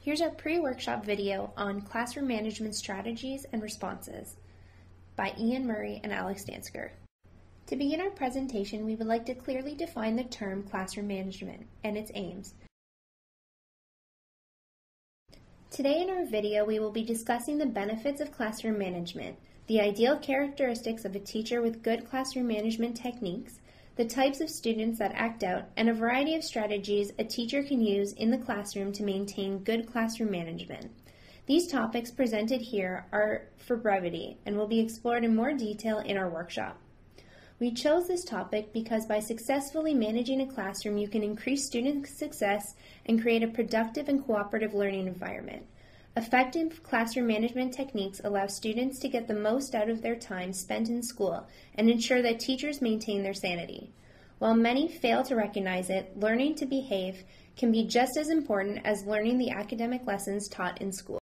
Here's our pre-workshop video on classroom management strategies and responses by Ian Murray and Alex Dansker. To begin our presentation, we would like to clearly define the term classroom management and its aims. Today in our video, we will be discussing the benefits of classroom management, the ideal characteristics of a teacher with good classroom management techniques, the types of students that act out, and a variety of strategies a teacher can use in the classroom to maintain good classroom management. These topics presented here are for brevity and will be explored in more detail in our workshop. We chose this topic because by successfully managing a classroom, you can increase student success and create a productive and cooperative learning environment. Effective classroom management techniques allow students to get the most out of their time spent in school and ensure that teachers maintain their sanity. While many fail to recognize it, learning to behave can be just as important as learning the academic lessons taught in school.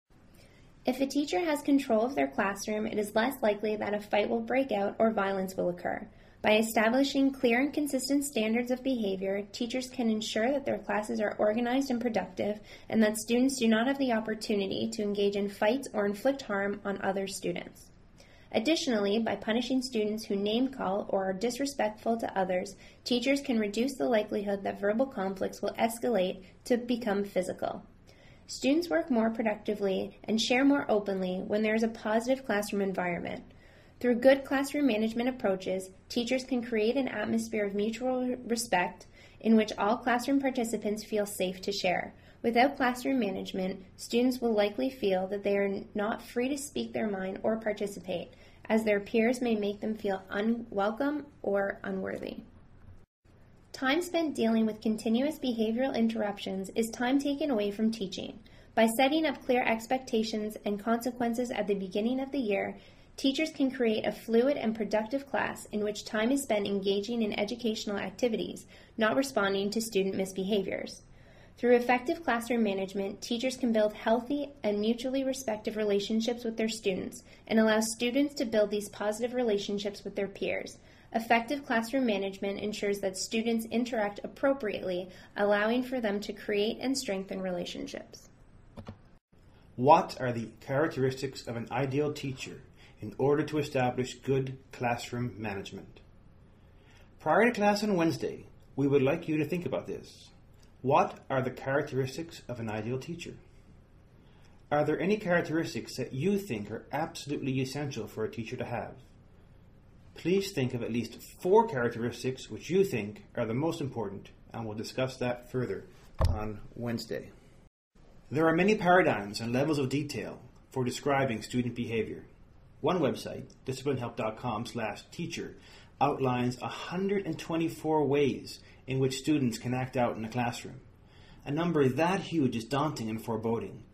If a teacher has control of their classroom, it is less likely that a fight will break out or violence will occur. By establishing clear and consistent standards of behavior, teachers can ensure that their classes are organized and productive and that students do not have the opportunity to engage in fights or inflict harm on other students. Additionally, by punishing students who name-call or are disrespectful to others, teachers can reduce the likelihood that verbal conflicts will escalate to become physical. Students work more productively and share more openly when there is a positive classroom environment. Through good classroom management approaches, teachers can create an atmosphere of mutual respect in which all classroom participants feel safe to share. Without classroom management, students will likely feel that they are not free to speak their mind or participate, as their peers may make them feel unwelcome or unworthy. Time spent dealing with continuous behavioral interruptions is time taken away from teaching. By setting up clear expectations and consequences at the beginning of the year, teachers can create a fluid and productive class in which time is spent engaging in educational activities, not responding to student misbehaviors. Through effective classroom management, teachers can build healthy and mutually respectful relationships with their students and allow students to build these positive relationships with their peers. Effective classroom management ensures that students interact appropriately, allowing for them to create and strengthen relationships. What are the characteristics of an ideal teacher in order to establish good classroom management? Prior to class on Wednesday, we would like you to think about this. What are the characteristics of an ideal teacher? Are there any characteristics that you think are absolutely essential for a teacher to have? Please think of at least 4 characteristics which you think are the most important, and we'll discuss that further on Wednesday. There are many paradigms and levels of detail for describing student behavior. One website, disciplinehelp.com/teacher, outlines 124 ways in which students can act out in a classroom. A number that huge is daunting and foreboding.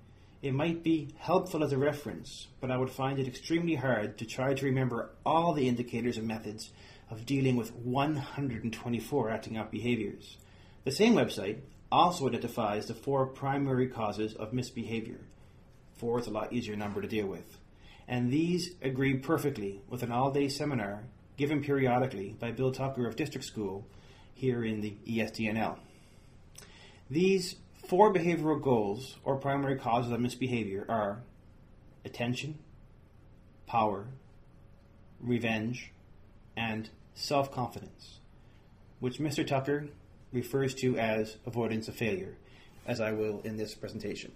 It might be helpful as a reference, but I would find it extremely hard to try to remember all the indicators and methods of dealing with 124 acting out behaviors. The same website also identifies the 4 primary causes of misbehavior. 4 is a lot easier number to deal with. And these agree perfectly with an all-day seminar given periodically by Bill Tucker of District School here in the ESDNL. These 4 behavioral goals or primary causes of misbehavior are attention, power, revenge, and self-confidence, which Mr. Tucker refers to as avoidance of failure, as I will in this presentation.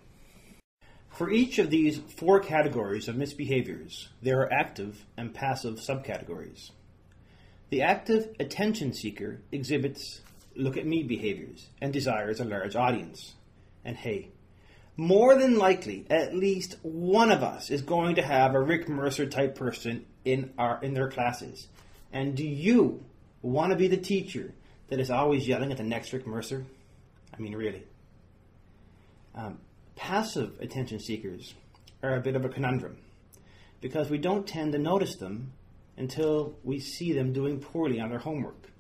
For each of these 4 categories of misbehaviors, there are active and passive subcategories. The active attention seeker exhibits look-at-me behaviors and desires a large audience. And hey, more than likely, at least one of us is going to have a Rick Mercer type person in their classes. And do you want to be the teacher that is always yelling at the next Rick Mercer? I mean, really. Passive attention seekers are a bit of a conundrum because we don't tend to notice them until we see them doing poorly on their homework.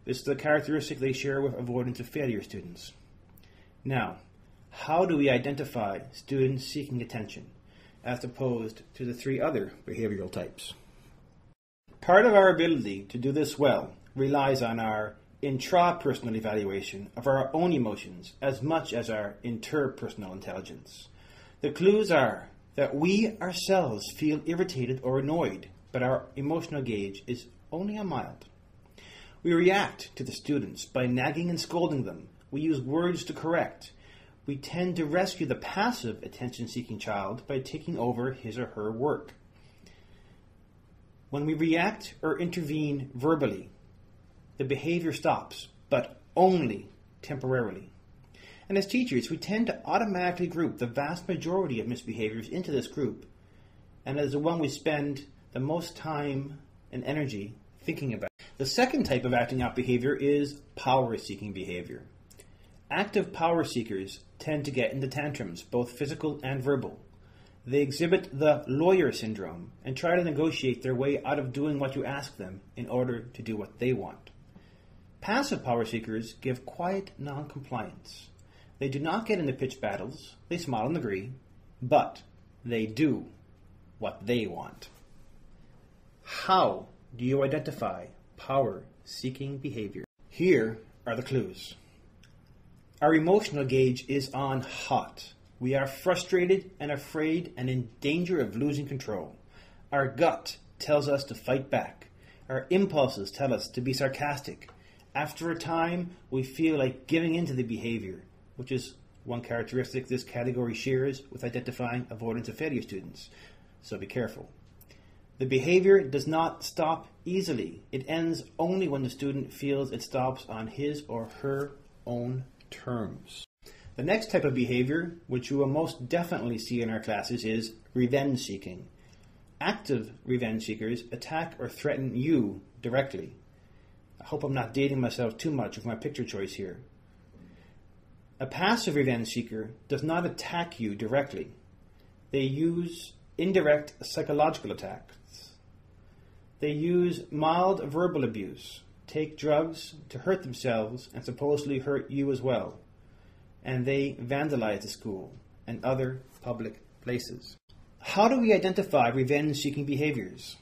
This is the characteristic they share with avoidance of failure students. Now, how do we identify students seeking attention as opposed to the 3 other behavioral types? Part of our ability to do this well relies on our intrapersonal evaluation of our own emotions as much as our interpersonal intelligence. The clues are that we ourselves feel irritated or annoyed, but our emotional gauge is only a mild. We react to the students by nagging and scolding them. We use words to correct. We tend to rescue the passive attention-seeking child by taking over his or her work. When we react or intervene verbally, the behavior stops, but only temporarily. And as teachers, we tend to automatically group the vast majority of misbehaviors into this group, and as the one we spend the most time and energy thinking about. The second type of acting out behavior is power-seeking behavior. Active power seekers tend to get into tantrums, both physical and verbal. They exhibit the lawyer syndrome and try to negotiate their way out of doing what you ask them in order to do what they want. Passive power seekers give quiet non-compliance. They do not get into pitched battles, they smile and agree, but they do what they want. How do you identify power-seeking behavior? Here are the clues. Our emotional gauge is on hot. We are frustrated and afraid and in danger of losing control. Our gut tells us to fight back. Our impulses tell us to be sarcastic. After a time, we feel like giving in to the behavior, which is one characteristic this category shares with identifying avoidance of failure students. So be careful. The behavior does not stop easily. It ends only when the student feels it stops on his or her own terms. The next type of behavior, which you will most definitely see in our classes, is revenge seeking. Active revenge seekers attack or threaten you directly. I hope I'm not dating myself too much with my picture choice here. A passive revenge seeker does not attack you directly. They use indirect psychological attacks. They use mild verbal abuse, take drugs to hurt themselves and supposedly hurt you as well. And they vandalize the school and other public places. How do we identify revenge-seeking behaviors?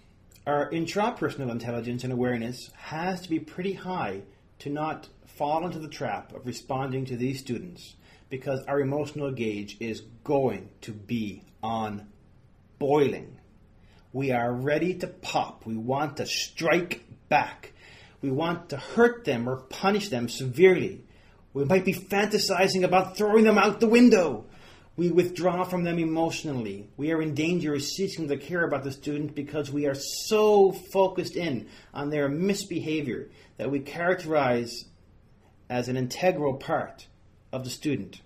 Our intrapersonal intelligence and awareness has to be pretty high to not fall into the trap of responding to these students, because our emotional gauge is going to be on boiling. We are ready to pop. We want to strike back. We want to hurt them or punish them severely. We might be fantasizing about throwing them out the window. We withdraw from them emotionally. We are in danger of ceasing to care about the student because we are so focused in on their misbehavior that we characterize as an integral part of the student.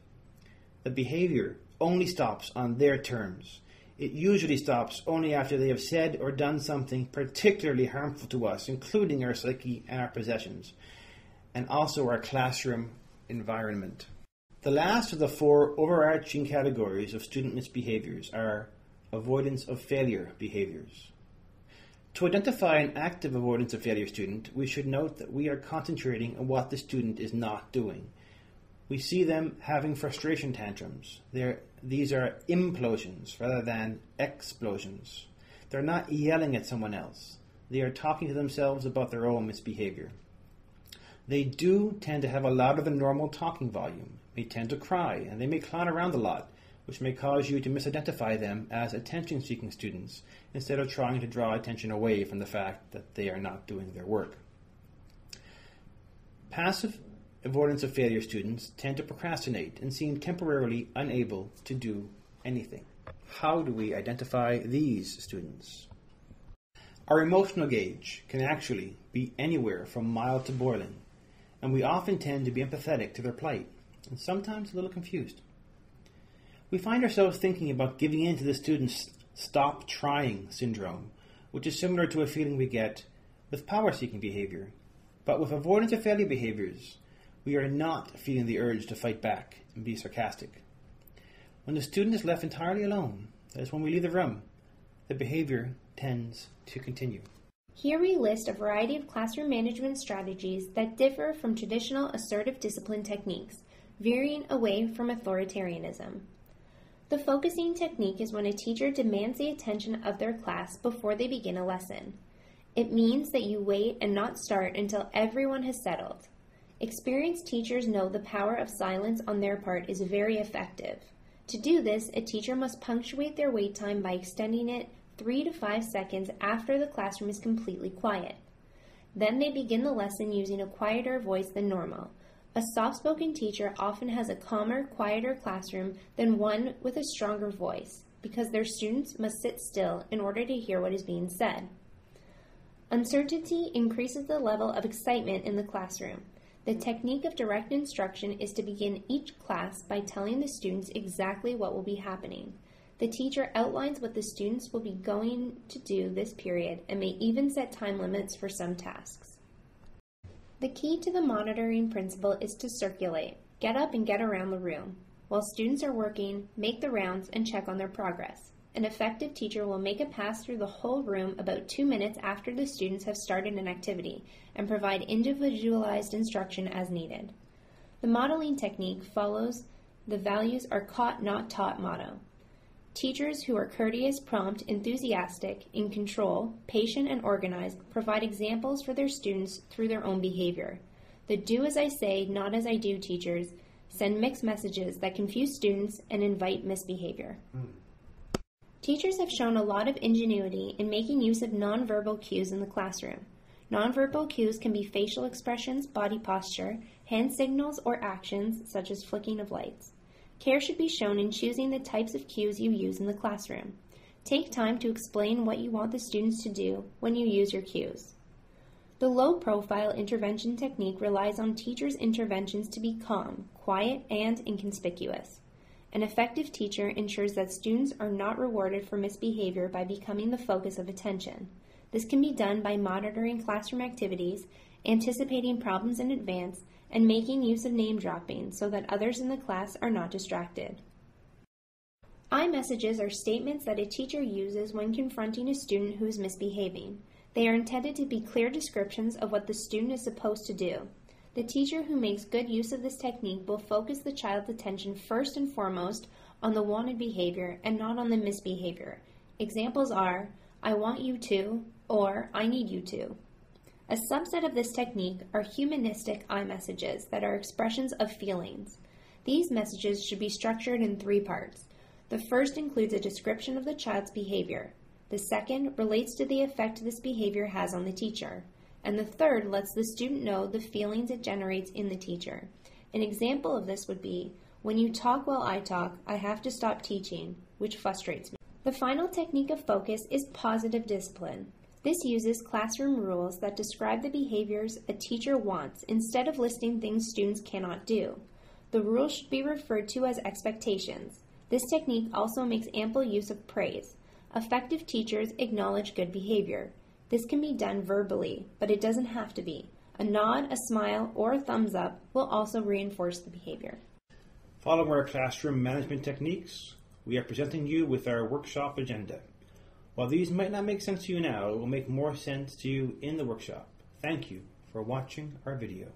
The behavior only stops on their terms. It usually stops only after they have said or done something particularly harmful to us, including our psyche and our possessions, and also our classroom environment. The last of the four overarching categories of student misbehaviors are avoidance of failure behaviors. To identify an active avoidance of failure student, we should note that we are concentrating on what the student is not doing. We see them having frustration tantrums. These are implosions rather than explosions. They're not yelling at someone else. They are talking to themselves about their own misbehavior. They do tend to have a louder than normal talking volume, may tend to cry, and they may clown around a lot, which may cause you to misidentify them as attention-seeking students instead of trying to draw attention away from the fact that they are not doing their work. Passive avoidance of failure students tend to procrastinate and seem temporarily unable to do anything. How do we identify these students? Our emotional gauge can actually be anywhere from mild to boiling, and we often tend to be empathetic to their plight, and sometimes a little confused. We find ourselves thinking about giving in to the student's stop trying syndrome, which is similar to a feeling we get with power-seeking behavior. But with avoidance of failure behaviors, we are not feeling the urge to fight back and be sarcastic. When the student is left entirely alone, that is when we leave the room, the behavior tends to continue. Here we list a variety of classroom management strategies that differ from traditional assertive discipline techniques, veering away from authoritarianism. The focusing technique is when a teacher demands the attention of their class before they begin a lesson. It means that you wait and not start until everyone has settled. Experienced teachers know the power of silence on their part is very effective. To do this, a teacher must punctuate their wait time by extending it 3 to 5 seconds after the classroom is completely quiet. Then they begin the lesson using a quieter voice than normal. A soft-spoken teacher often has a calmer, quieter classroom than one with a stronger voice, because their students must sit still in order to hear what is being said. Uncertainty increases the level of excitement in the classroom. The technique of direct instruction is to begin each class by telling the students exactly what will be happening. The teacher outlines what the students will be going to do this period and may even set time limits for some tasks. The key to the monitoring principle is to circulate. Get up and get around the room. While students are working, make the rounds and check on their progress. An effective teacher will make a pass through the whole room about 2 minutes after the students have started an activity and provide individualized instruction as needed. The modeling technique follows the values are caught, not taught motto. Teachers who are courteous, prompt, enthusiastic, in control, patient, and organized provide examples for their students through their own behavior. The do as I say, not as I do teachers send mixed messages that confuse students and invite misbehavior. Teachers have shown a lot of ingenuity in making use of nonverbal cues in the classroom. Nonverbal cues can be facial expressions, body posture, hand signals, or actions such as flicking of lights. Care should be shown in choosing the types of cues you use in the classroom. Take time to explain what you want the students to do when you use your cues. The low-profile intervention technique relies on teachers' interventions to be calm, quiet, and inconspicuous. An effective teacher ensures that students are not rewarded for misbehavior by becoming the focus of attention. This can be done by monitoring classroom activities, anticipating problems in advance, and making use of name dropping so that others in the class are not distracted. I-messages are statements that a teacher uses when confronting a student who is misbehaving. They are intended to be clear descriptions of what the student is supposed to do. The teacher who makes good use of this technique will focus the child's attention first and foremost on the wanted behavior and not on the misbehavior. Examples are, I want you to, or I need you to. A subset of this technique are humanistic I-messages that are expressions of feelings. These messages should be structured in 3 parts. The first includes a description of the child's behavior. The second relates to the effect this behavior has on the teacher. And the third lets the student know the feelings it generates in the teacher. An example of this would be, when you talk while I talk, I have to stop teaching, which frustrates me. The final technique of focus is positive discipline. This uses classroom rules that describe the behaviors a teacher wants instead of listing things students cannot do. The rules should be referred to as expectations. This technique also makes ample use of praise. Effective teachers acknowledge good behavior. This can be done verbally, but it doesn't have to be. A nod, a smile, or a thumbs up will also reinforce the behavior. Following our classroom management techniques, we are presenting you with our workshop agenda. While these might not make sense to you now, it will make more sense to you in the workshop. Thank you for watching our video.